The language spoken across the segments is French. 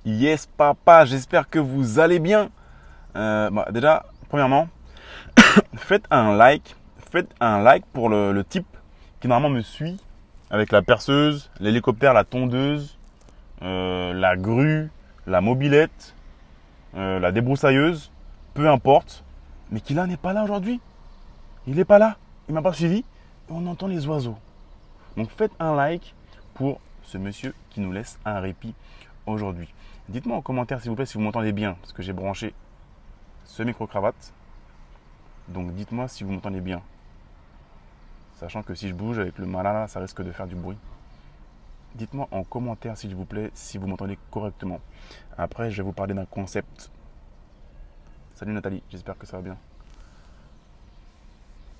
Yes papa, j'espère que vous allez bien. Déjà, premièrement, faites un like pour le type qui normalement me suit avec la perceuse, l'hélicoptère, la tondeuse, la grue, la mobilette, la débroussailleuse, peu importe, mais qui là n'est pas là aujourd'hui. Il n'est pas là, il m'a pas suivi et on entend les oiseaux. Donc faites un like pour ce monsieur qui nous laisse un répit aujourd'hui. Dites-moi en commentaire s'il vous plaît si vous m'entendez bien, parce que j'ai branché ce micro-cravate. Donc dites-moi si vous m'entendez bien. Sachant que si je bouge avec le malin, ça risque de faire du bruit. Dites-moi en commentaire s'il vous plaît si vous m'entendez correctement. Après, je vais vous parler d'un concept. Salut Nathalie, j'espère que ça va bien.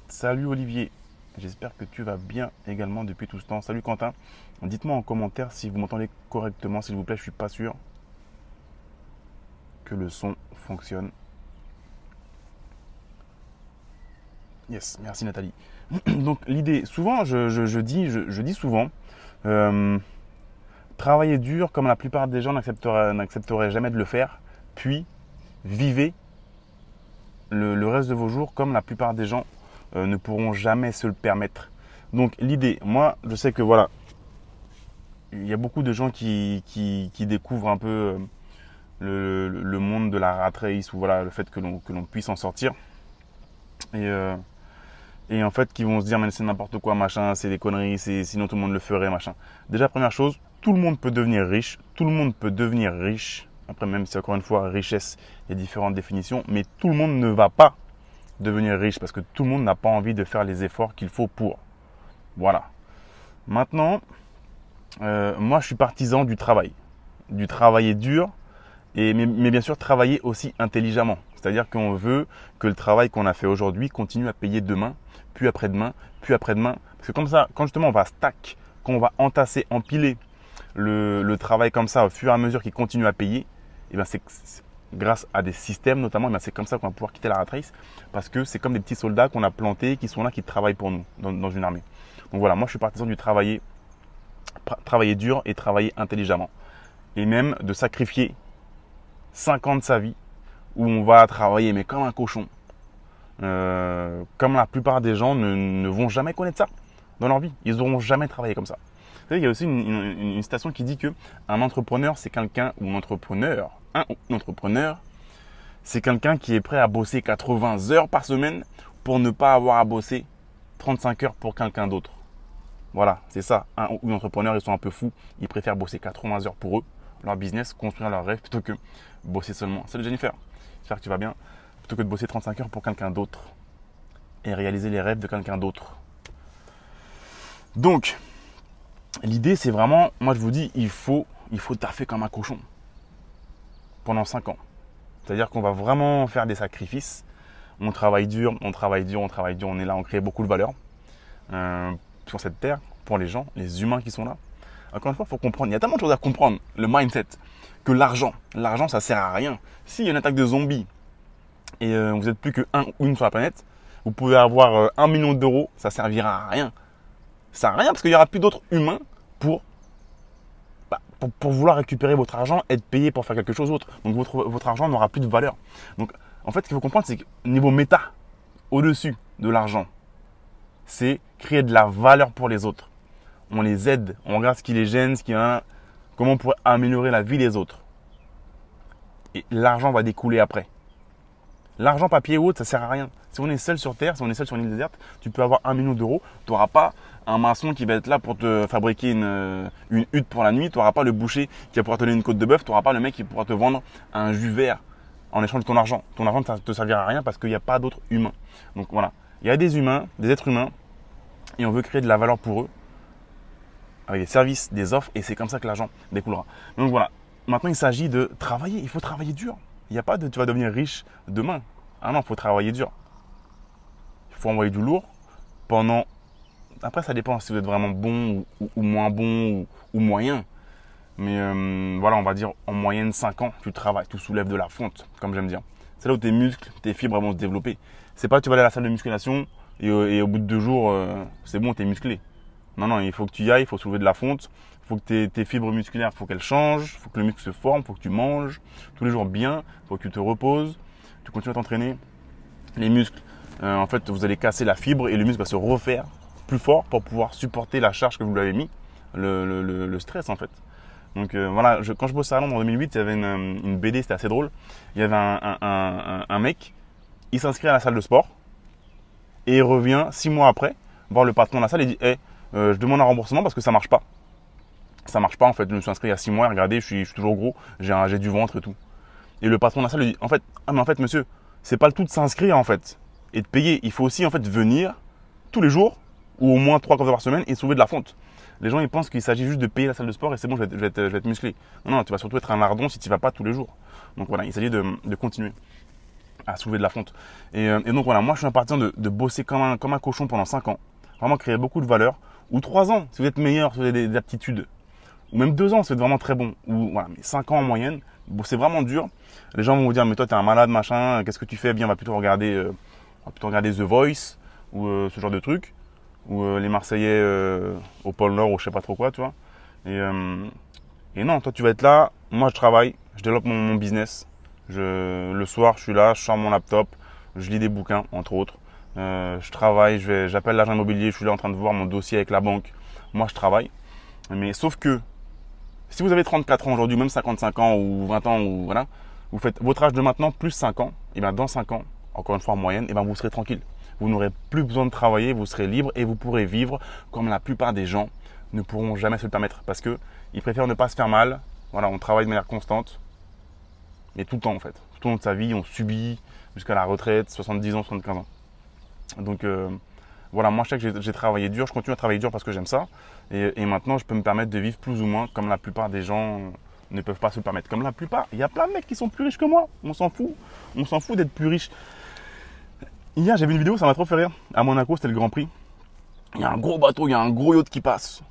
Salut Olivier, j'espère que tu vas bien également depuis tout ce temps. Salut Quentin, dites-moi en commentaire si vous m'entendez correctement, s'il vous plaît, je ne suis pas sûr que le son fonctionne. Yes, merci Nathalie. Donc l'idée, souvent je dis souvent, travaillez dur comme la plupart des gens n'accepteraient jamais de le faire, puis vivez le reste de vos jours comme la plupart des gens ne pourront jamais se le permettre. Donc l'idée, moi je sais que voilà, il y a beaucoup de gens qui découvrent un peu le monde de la rat race ou voilà, le fait que l'on puisse en sortir. Et en fait, qui vont se dire, mais c'est n'importe quoi, machin, c'est des conneries, sinon tout le monde le ferait, machin. Déjà, première chose, tout le monde peut devenir riche. Tout le monde peut devenir riche. Après, même si encore une fois, richesse, il y a différentes définitions. Mais tout le monde ne va pas devenir riche parce que tout le monde n'a pas envie de faire les efforts qu'il faut pour. Voilà. Maintenant, moi, je suis partisan du travail. Du travailler dur, mais bien sûr, travailler aussi intelligemment. C'est-à-dire qu'on veut que le travail qu'on a fait aujourd'hui continue à payer demain, puis après-demain, puis après-demain. Parce que comme ça, quand justement on va stack, quand on va entasser, empiler le travail comme ça au fur et à mesure qu'il continue à payer, et bien c'est grâce à des systèmes notamment, c'est comme ça qu'on va pouvoir quitter la rat race. Parce que c'est comme des petits soldats qu'on a plantés, qui sont là, qui travaillent pour nous dans une armée. Donc voilà, moi je suis partisan du travailler dur et travailler intelligemment. Et même de sacrifier 5 ans de sa vie où on va travailler mais comme un cochon. Comme la plupart des gens ne vont jamais connaître ça dans leur vie. Ils n'auront jamais travaillé comme ça. Vous savez, il y a aussi une citation qui dit que un entrepreneur, c'est quelqu'un, ou un entrepreneur, c'est quelqu'un qui est prêt à bosser 80 heures par semaine pour ne pas avoir à bosser 35 heures pour quelqu'un d'autre. Voilà, c'est ça. Un ou entrepreneur, ils sont un peu fous. Ils préfèrent bosser 80 heures pour eux, leur business, construire leur rêve, plutôt que bosser seulement. Salut Jennifer, j'espère que tu vas bien. Plutôt que de bosser 35 heures pour quelqu'un d'autre et réaliser les rêves de quelqu'un d'autre. Donc, l'idée, c'est vraiment, moi je vous dis, il faut taffer comme un cochon pendant 5 ans. C'est-à-dire qu'on va vraiment faire des sacrifices. On travaille dur, on est là, on crée beaucoup de valeur sur cette terre pour les gens, les humains qui sont là. Encore une fois, il faut comprendre, il y a tellement de choses à comprendre, le mindset, que l'argent, ça sert à rien. S'il y a une attaque de zombies, et vous n'êtes plus que un ou une sur la planète, vous pouvez avoir 1 million d'euros, ça servira à rien. Ça sert à rien parce qu'il n'y aura plus d'autres humains pour vouloir récupérer votre argent et être payé pour faire quelque chose d'autre. Donc votre argent n'aura plus de valeur. Donc en fait, ce qu'il faut comprendre, c'est que niveau méta, au-dessus de l'argent, c'est créer de la valeur pour les autres. On les aide, on regarde ce qui les gêne, comment on pourrait améliorer la vie des autres. Et l'argent va découler après. L'argent papier ou autre, ça sert à rien. Si on est seul sur terre, si on est seul sur une île déserte, tu peux avoir 1 million d'euros. Tu n'auras pas un maçon qui va être là pour te fabriquer une hutte pour la nuit. Tu n'auras pas le boucher qui va pouvoir te donner une côte de bœuf. Tu n'auras pas le mec qui pourra te vendre un jus vert en échange de ton argent. Ton argent ne te servira à rien parce qu'il n'y a pas d'autres humains. Donc voilà, il y a des humains, des êtres humains, et on veut créer de la valeur pour eux avec des services, des offres, et c'est comme ça que l'argent découlera. Donc voilà, maintenant il s'agit de travailler. Il faut travailler dur. Il n'y a pas de tu vas devenir riche demain. Ah non, il faut travailler dur. Il faut envoyer du lourd pendant. Après, ça dépend si vous êtes vraiment bon ou moins bon ou moyen. Mais voilà, on va dire en moyenne 5 ans, tu travailles, tu soulèves de la fonte, comme j'aime dire. C'est là où tes muscles, tes fibres vont se développer. C'est pas tu vas aller à la salle de musculation et au bout de 2 jours, c'est bon, tu es musclé. Non, il faut que tu y ailles, il faut soulever de la fonte, il faut que tes fibres musculaires, faut qu'elles changent, faut que le muscle se forme, faut que tu manges tous les jours bien, faut que tu te reposes, tu continues à t'entraîner. Les muscles, en fait, vous allez casser la fibre et le muscle va se refaire plus fort pour pouvoir supporter la charge que vous lui avez mis, le stress en fait. Donc voilà, quand je bossais à Londres en 2008, il y avait une BD, c'était assez drôle. Il y avait un mec, il s'inscrit à la salle de sport et il revient 6 mois après voir le patron de la salle et dit hey, je demande un remboursement parce que ça marche pas. Ça marche pas en fait, je me suis inscrit il y a 6 mois, regardez, je suis toujours gros, j'ai du ventre et tout. Et le patron de la salle lui dit mais en fait monsieur, c'est pas le tout de s'inscrire en fait et de payer. Il faut aussi en fait venir tous les jours ou au moins 3 fois par semaine et soulever de la fonte. Les gens ils pensent qu'il s'agit juste de payer la salle de sport et c'est bon, je vais être musclé. Non, tu vas surtout être un lardon si tu ne vas pas tous les jours. Donc voilà, il s'agit de continuer à soulever de la fonte. Et donc voilà, moi je suis un partisan de bosser comme un cochon pendant 5 ans. Vraiment créer beaucoup de valeur. Ou 3 ans si vous êtes meilleur, si vous avez des aptitudes. Ou même 2 ans si vous êtes vraiment très bon. Ou voilà, mais 5 ans en moyenne, bosser vraiment dur. Les gens vont vous dire mais toi tu es un malade machin, qu'est-ce que tu fais? Bien, on va plutôt regarder The Voice ou ce genre de trucs. Ou les Marseillais au pôle Nord ou je sais pas trop quoi, tu vois. Et non, toi tu vas être là, moi je travaille, je développe mon business. Le soir je suis là, je sors mon laptop, je lis des bouquins entre autres. Je travaille, j'appelle l'agent immobilier, je suis là en train de voir mon dossier avec la banque. Moi je travaille. Mais sauf que si vous avez 34 ans aujourd'hui, même 55 ans ou 20 ans, ou voilà, vous faites votre âge de maintenant plus 5 ans, et bien dans 5 ans, encore une fois en moyenne, et bien vous serez tranquille. Vous n'aurez plus besoin de travailler, vous serez libre et vous pourrez vivre comme la plupart des gens ne pourront jamais se le permettre parce qu'ils préfèrent ne pas se faire mal. Voilà, on travaille de manière constante, mais tout le temps en fait. Tout au long de sa vie, on subit jusqu'à la retraite, 70 ans, 75 ans. Donc voilà, moi je sais que j'ai travaillé dur, je continue à travailler dur parce que j'aime ça. Et maintenant, je peux me permettre de vivre plus ou moins comme la plupart des gens ne peuvent pas se le permettre. Comme la plupart, il y a plein de mecs qui sont plus riches que moi. On s'en fout. On s'en fout d'être plus riche. Hier, j'ai vu une vidéo, ça m'a trop fait rire. À Monaco, c'était le Grand Prix. Il y a un gros bateau, il y a un gros yacht qui passe.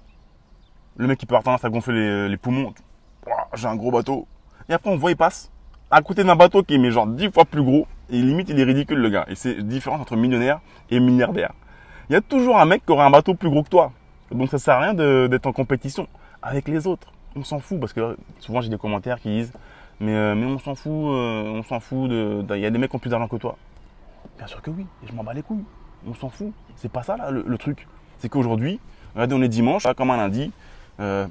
Le mec, il peut avoir tendance à gonfler les poumons. Ouah, j'ai un gros bateau. Et après, on voit, il passe à côté d'un bateau qui est mais genre 10 fois plus gros. Et limite, il est ridicule, le gars. Et c'est la différence entre millionnaire et milliardaire. Il y a toujours un mec qui aura un bateau plus gros que toi. Donc, ça sert à rien d'être en compétition avec les autres. On s'en fout parce que souvent, j'ai des commentaires qui disent mais on s'en fout, il y a des mecs qui ont plus d'argent que toi. Bien sûr que oui, et je m'en bats les couilles. On s'en fout. C'est pas ça là le truc. C'est qu'aujourd'hui, regardez, on est dimanche, comme un lundi.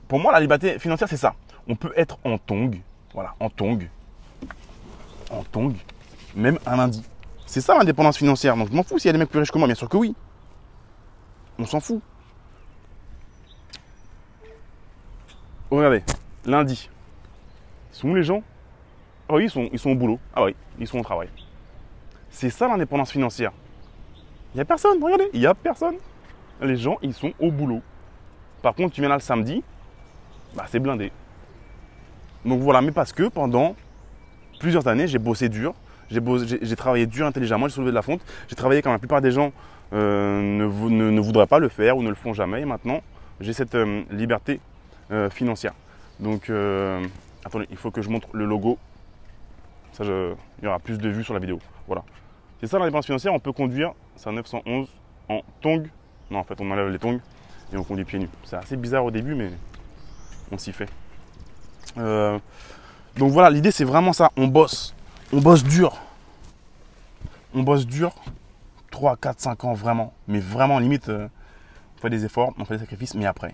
Pour moi, la liberté financière, c'est ça. On peut être en tongs, voilà, en tongs, même un lundi. C'est ça l'indépendance financière. Donc je m'en fous s'il y a des mecs plus riches que moi, bien sûr que oui. On s'en fout. Regardez, lundi. Ils sont où les gens? Ah oui, ils sont au boulot. Ah oui, ils sont au travail. C'est ça l'indépendance financière. Il n'y a personne, regardez, il n'y a personne. Les gens, ils sont au boulot. Par contre, tu viens là le samedi, bah, c'est blindé. Donc voilà, mais parce que pendant plusieurs années, j'ai bossé dur, j'ai travaillé dur intelligemment, j'ai soulevé de la fonte. J'ai travaillé quand la plupart des gens ne voudraient pas le faire ou ne le font jamais. Et maintenant, j'ai cette liberté financière. Donc, attendez, il faut que je montre le logo. Ça, il y aura plus de vues sur la vidéo. Voilà. C'est ça l'indépendance financière, on peut conduire, c'est un 911 en tongs. Non, en fait, on enlève les tongs et on conduit pieds nus. C'est assez bizarre au début, mais on s'y fait. Donc voilà, l'idée c'est vraiment ça, on bosse dur. On bosse dur, 3, 4, 5 ans vraiment. Mais vraiment, limite, on fait des efforts, on fait des sacrifices, mais après,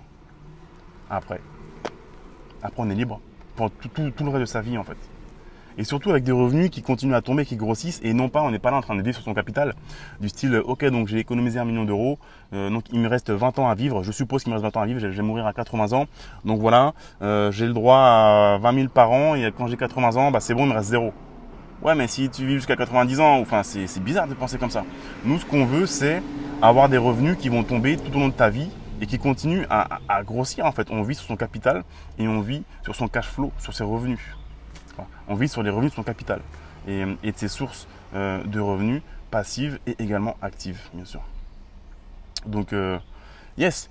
on est libre pour tout le reste de sa vie en fait. Et surtout avec des revenus qui continuent à tomber, qui grossissent, et non pas, on n'est pas là en train de vivre sur son capital, du style, ok, donc j'ai économisé 1 million d'euros, donc il me reste 20 ans à vivre, je suppose qu'il me reste 20 ans à vivre, je vais mourir à 80 ans, donc voilà, j'ai le droit à 20 000 par an, et quand j'ai 80 ans, bah c'est bon, il me reste 0. Ouais, mais si tu vis jusqu'à 90 ans, enfin, c'est bizarre de penser comme ça. Nous, ce qu'on veut, c'est avoir des revenus qui vont tomber tout au long de ta vie, et qui continuent à grossir en fait. On vit sur son capital, et on vit sur son cash flow, sur ses revenus. On vit sur les revenus de son capital et de ses sources de revenus passives et également actives, bien sûr. Donc, yes,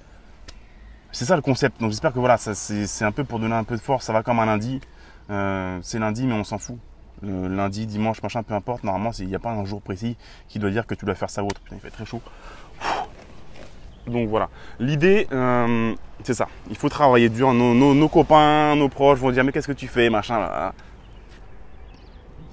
c'est ça le concept. Donc, j'espère que voilà, c'est un peu pour donner un peu de force. Ça va comme un lundi. C'est lundi, mais on s'en fout. Le lundi, dimanche, machin, peu importe. Normalement, il n'y a pas un jour précis qui doit dire que tu dois faire ça ou autre. Putain, il fait très chaud. Donc voilà, l'idée, c'est ça. Il faut travailler dur. Nos copains, nos proches vont dire mais qu'est-ce que tu fais, machin. Là.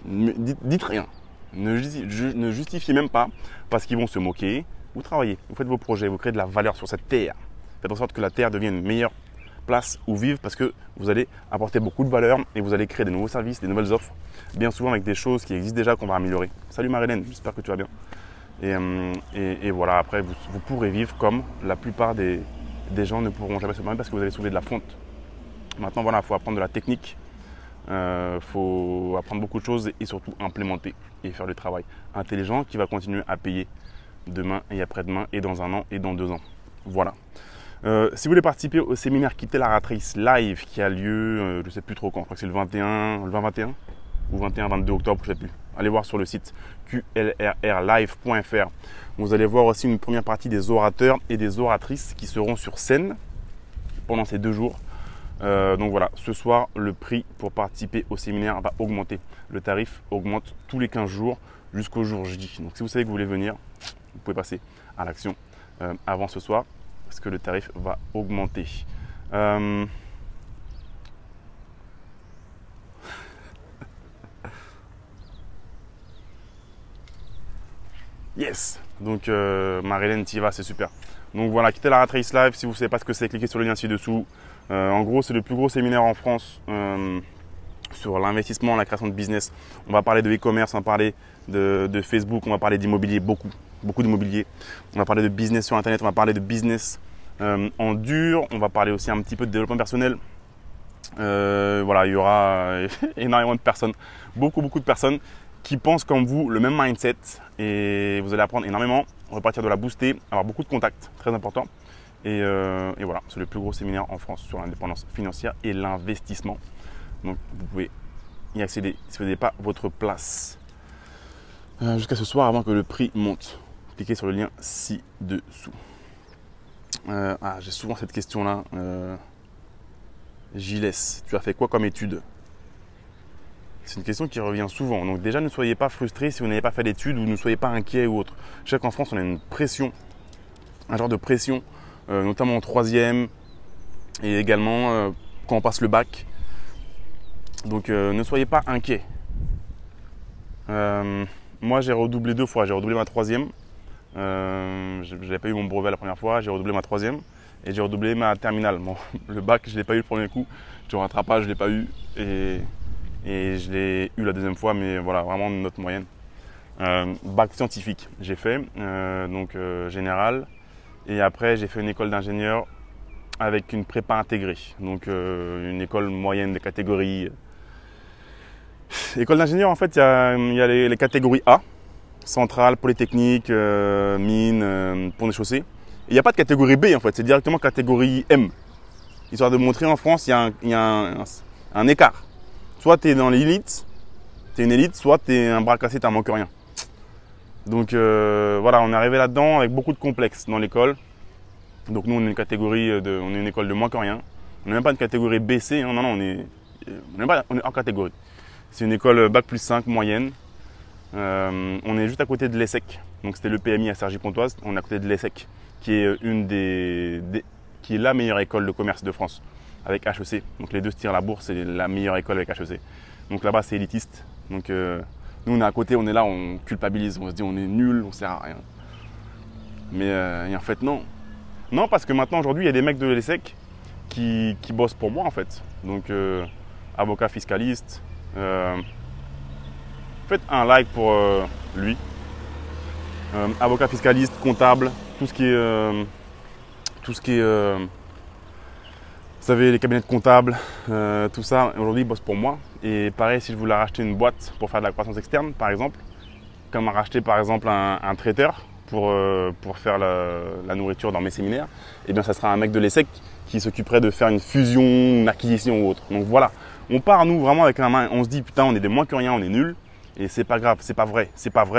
Dites rien. Ne justifiez même pas parce qu'ils vont se moquer. Vous travaillez, vous faites vos projets, vous créez de la valeur sur cette terre. Faites en sorte que la terre devienne une meilleure place où vivre parce que vous allez apporter beaucoup de valeur et vous allez créer des nouveaux services, des nouvelles offres, bien souvent avec des choses qui existent déjà qu'on va améliorer. Salut Marilène, j'espère que tu vas bien. Et voilà, après vous pourrez vivre comme la plupart des gens ne pourront jamais se permettre parce que vous allez soulever de la fonte. Maintenant voilà, il faut apprendre de la technique, faut apprendre beaucoup de choses et surtout implémenter et faire le travail intelligent qui va continuer à payer demain et après-demain et dans 1 an et dans 2 ans. Voilà. Si vous voulez participer au séminaire Quitter la Rat Race live qui a lieu, je ne sais plus trop quand, je crois que c'est le 20-21 ou 21-22 octobre, je ne sais plus. Allez voir sur le site qlrrlive.fr. Vous allez voir aussi une première partie des orateurs et des oratrices qui seront sur scène pendant ces 2 jours. Donc voilà, ce soir, le prix pour participer au séminaire va augmenter. Le tarif augmente tous les 15 jours jusqu'au jour J. Donc si vous savez que vous voulez venir, vous pouvez passer à l'action avant ce soir parce que le tarif va augmenter. Yes. Donc Marilène, t'y vas, c'est super. Donc voilà, quittez la Rat Race Live. Si vous ne savez pas ce que c'est, cliquez sur le lien ci-dessous. En gros, c'est le plus gros séminaire en France sur l'investissement, la création de business. On va parler de e-commerce, on va parler de Facebook, on va parler d'immobilier, beaucoup d'immobilier. On va parler de business sur Internet, on va parler de business en dur. On va parler aussi un petit peu de développement personnel. Voilà, il y aura énormément de personnes, beaucoup de personnes qui pensent comme vous le même mindset et vous allez apprendre énormément, repartir de la booster, avoir beaucoup de contacts, très important. Et voilà, c'est le plus gros séminaire en France sur l'indépendance financière et l'investissement. Donc vous pouvez y accéder si vous n'avez pas votre place jusqu'à ce soir avant que le prix monte. Cliquez sur le lien ci-dessous. J'ai souvent cette question-là. Gilles, tu as fait quoi comme étude? C'est une question qui revient souvent. Donc déjà, ne soyez pas frustrés si vous n'avez pas fait d'études ou ne soyez pas inquiets ou autre. Je sais qu'en France, on a une pression, un genre de pression, notamment en 3e et également quand on passe le bac. Donc ne soyez pas inquiets. Moi, j'ai redoublé 2 fois. J'ai redoublé ma 3e. Je n'avais pas eu mon brevet la première fois. J'ai redoublé ma 3e et j'ai redoublé ma terminale. Bon, le bac, je ne l'ai pas eu le premier coup. Le rattrapage, je ne l'ai pas eu. Et je l'ai eu la 2e fois, mais voilà, vraiment une note moyenne. Bac scientifique, j'ai fait, donc général. Et après, j'ai fait une école d'ingénieur avec une prépa intégrée. Donc une école moyenne de catégorie. École d'ingénieur, en fait, il y a les catégories A, centrale, polytechnique, mine, pont des chaussées. Et il n'y a pas de catégorie B, en fait, c'est directement catégorie M. Histoire de montrer en France, il y a un écart. Soit tu es dans l'élite, tu es une élite, soit tu es un bras cassé, tu n'en manques rien. Donc voilà, on est arrivé là-dedans avec beaucoup de complexes dans l'école. Donc nous, on est une école de moins que rien. On n'est même pas une catégorie BC, hein, non, on est en catégorie. C'est une école bac plus 5 moyenne. On est juste à côté de l'ESSEC. Donc c'était le PMI à Cergy-Pontoise. On est à côté de l'ESSEC, qui est qui est la meilleure école de commerce de France, avec HEC. Donc les deux se tirent la bourse, c'est la meilleure école avec HEC. Donc là-bas, c'est élitiste. Donc nous, on est à côté, on est là, on culpabilise, on se dit on est nul, on sert à rien. Mais en fait, non. Non, parce que maintenant, aujourd'hui, il y a des mecs de l'ESSEC qui bossent pour moi, en fait. Donc, avocat fiscaliste. Faites un like pour lui. Avocat fiscaliste, comptable, tout ce qui est vous savez, les cabinets de comptables, tout ça, aujourd'hui, ils bossent pour moi. Et pareil, si je voulais racheter une boîte pour faire de la croissance externe, par exemple, comme racheter par exemple un traiteur pour faire la nourriture dans mes séminaires, eh bien, ça sera un mec de l'ESSEC qui s'occuperait de faire une fusion, une acquisition ou autre. Donc voilà, on part nous vraiment avec un main, on se dit putain, on est des moins que rien, on est nuls, et c'est pas grave, c'est pas vrai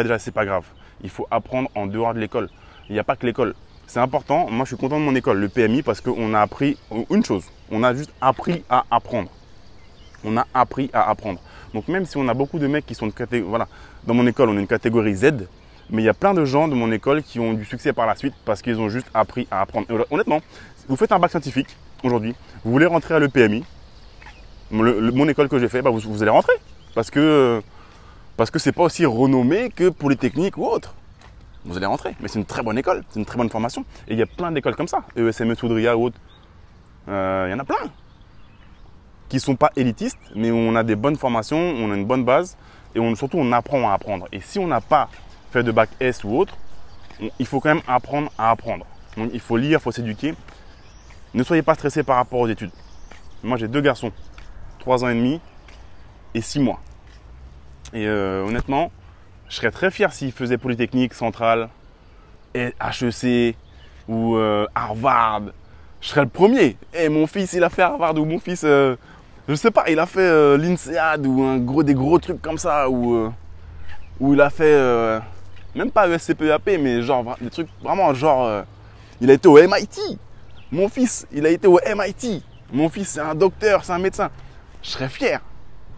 déjà, c'est pas grave. Il faut apprendre en dehors de l'école. Il n'y a pas que l'école. C'est important. Moi, je suis content de mon école, le PMI, parce qu'on a appris une chose. On a juste appris à apprendre. On a appris à apprendre. Donc, même si on a beaucoup de mecs qui sont de catégorie, voilà, dans mon école, on est une catégorie Z, Mais il y a plein de gens de mon école qui ont du succès par la suite parce qu'ils ont juste appris à apprendre. Et honnêtement, vous faites un bac scientifique aujourd'hui, vous voulez rentrer à l'EPMI, mon école que j'ai fait, bah vous allez rentrer. Parce que c'est pas aussi renommé que Polytechnique ou autre. Vous allez rentrer. Mais c'est une très bonne école, c'est une très bonne formation. Et il y a plein d'écoles comme ça, ESME, Soudria ou autre. Il y en a plein qui ne sont pas élitistes, mais où on a des bonnes formations, on a une bonne base et surtout on apprend à apprendre. Et si on n'a pas fait de bac S ou autre, il faut quand même apprendre à apprendre. Donc, il faut lire, il faut s'éduquer. Ne soyez pas stressés par rapport aux études. Moi j'ai 2 garçons, 3 ans et demi et 6 mois. Et honnêtement, je serais très fier s'ils faisaient Polytechnique, Centrale, et HEC ou Harvard. Je serais le premier. Et mon fils, il a fait Harvard ou mon fils, je sais pas, il a fait l'INSEAD ou des gros trucs comme ça ou il a fait même pas ESCPEAP, mais genre des trucs vraiment genre il a été au MIT. Mon fils, il a été au MIT. Mon fils, c'est un docteur, c'est un médecin. Je serais fier.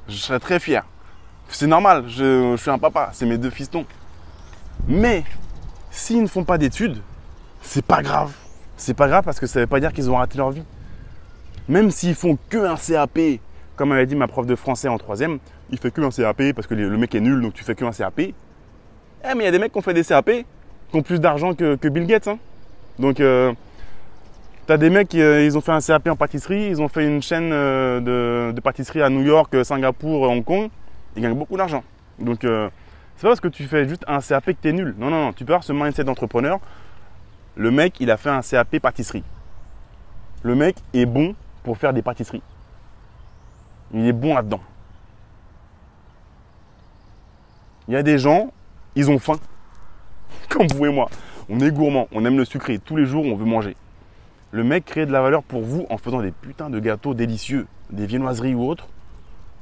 Je serais très fier. C'est normal, je suis un papa, c'est mes 2 fistons. Mais s'ils ne font pas d'études, c'est pas grave. C'est pas grave parce que ça ne veut pas dire qu'ils ont raté leur vie. Même s'ils font que un CAP, comme avait dit ma prof de français en 3e, il fait que un CAP parce que le mec est nul, donc tu fais que un CAP. Eh, mais il y a des mecs qui ont fait des CAP qui ont plus d'argent que Bill Gates. Hein. Donc, tu as des mecs qui ils ont fait un CAP en pâtisserie, ils ont fait une chaîne de pâtisserie à New York, Singapour, Hong Kong. Ils gagnent beaucoup d'argent. Donc, c'est pas parce que tu fais juste un CAP que tu es nul. Non, non, non. Tu peux avoir ce mindset d'entrepreneur. Le mec, il a fait un CAP pâtisserie. Le mec est bon pour faire des pâtisseries. Il est bon là-dedans. Il y a des gens, ils ont faim. Comme vous et moi. On est gourmand, on aime le sucré. Tous les jours, on veut manger. Le mec crée de la valeur pour vous en faisant des putains de gâteaux délicieux, des viennoiseries ou autres.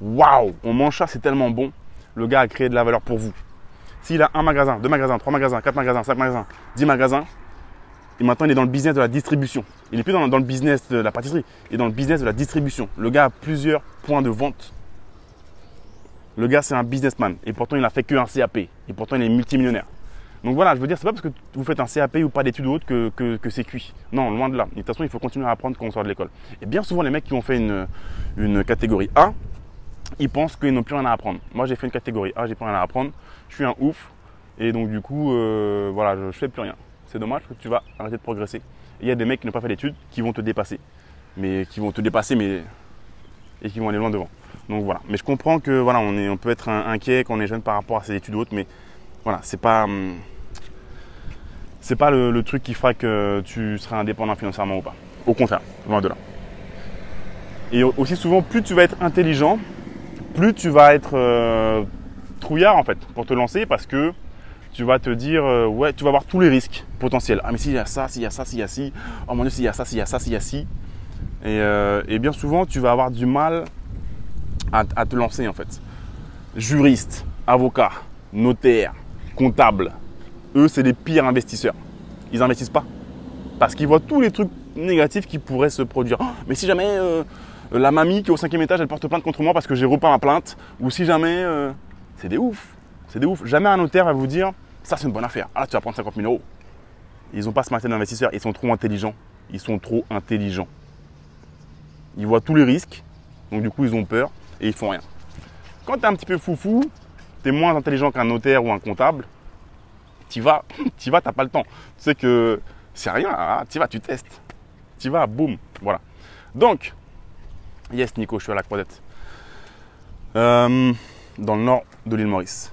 Waouh, on mange ça, c'est tellement bon. Le gars a créé de la valeur pour vous. S'il a 1 magasin, 2 magasins, 3 magasins, 4 magasins, 5 magasins, 10 magasins, et maintenant il est dans le business de la distribution. Il n'est plus dans le business de la pâtisserie, il est dans le business de la distribution. Le gars a plusieurs points de vente. Le gars, c'est un businessman. Et pourtant, il n'a fait qu'un CAP. Et pourtant, il est multimillionnaire. Donc voilà, je veux dire, c'est pas parce que vous faites un CAP ou pas d'études ou autre que c'est cuit. Non, loin de là. Et de toute façon, il faut continuer à apprendre quand on sort de l'école. Et bien souvent, les mecs qui ont fait une catégorie A, ils pensent qu'ils n'ont plus rien à apprendre. Moi, j'ai fait une catégorie A, j'ai plus rien à apprendre. Je suis un ouf. Et donc, du coup, voilà, je fais plus rien. C'est dommage que tu vas arrêter de progresser. Et il y a des mecs qui n'ont pas fait d'études qui vont te dépasser. Et qui vont qui vont aller loin devant. Donc voilà. Mais je comprends que voilà, on peut être inquiet quand on est jeune par rapport à ces études hautes, mais voilà, c'est pas le truc qui fera que tu seras indépendant financièrement ou pas. Au contraire, loin de là. Et aussi souvent, plus tu vas être intelligent, plus tu vas être trouillard en fait pour te lancer, parce que tu vas te dire ouais, tu vas voir tous les risques potentiels. Ah mais s'il y a ça, s'il y a ça, s'il y a ci, oh mon dieu, s'il y a ça, s'il y a ça, s'il y a ci. Et bien souvent, tu vas avoir du mal à te lancer en fait. Juriste, avocat, notaire, comptable, eux c'est les pires investisseurs. Ils n'investissent pas parce qu'ils voient tous les trucs négatifs qui pourraient se produire. Oh, mais si jamais la mamie qui est au 5e étage elle porte plainte contre moi parce que j'ai repeint ma plainte, ou si jamais c'est des ouf, c'est des ouf. Jamais un notaire va vous dire ça c'est une bonne affaire. Ah là tu vas prendre 50 000 €. Ils n'ont pas ce mindset d'investisseur, ils sont trop intelligents. Ils sont trop intelligents. Ils voient tous les risques, donc du coup ils ont peur et ils font rien. Quand tu es un petit peu foufou, tu es moins intelligent qu'un notaire ou un comptable, tu vas, t'as pas le temps. Tu sais que c'est rien, tu vas, tu testes. Tu vas, boum, voilà. Donc, yes Nico, je suis à la Croisette, dans le nord de l'île Maurice.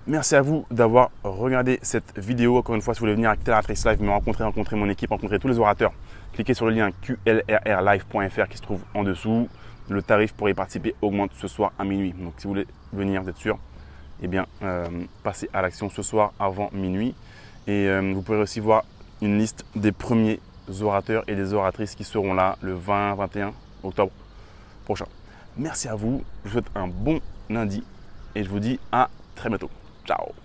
Merci à vous d'avoir regardé cette vidéo. Encore une fois, si vous voulez venir à Acceleratrice Live, me rencontrer mon équipe, rencontrer tous les orateurs, cliquez sur le lien qlrrlive.fr qui se trouve en dessous. Le tarif pour y participer augmente ce soir à minuit. Donc, si vous voulez venir, d'être sûr, eh bien, passez à l'action ce soir avant minuit. Et vous pourrez aussi voir une liste des premiers orateurs et des oratrices qui seront là le 20-21 octobre prochain. Merci à vous. Je vous souhaite un bon lundi et je vous dis à très bientôt. Ciao.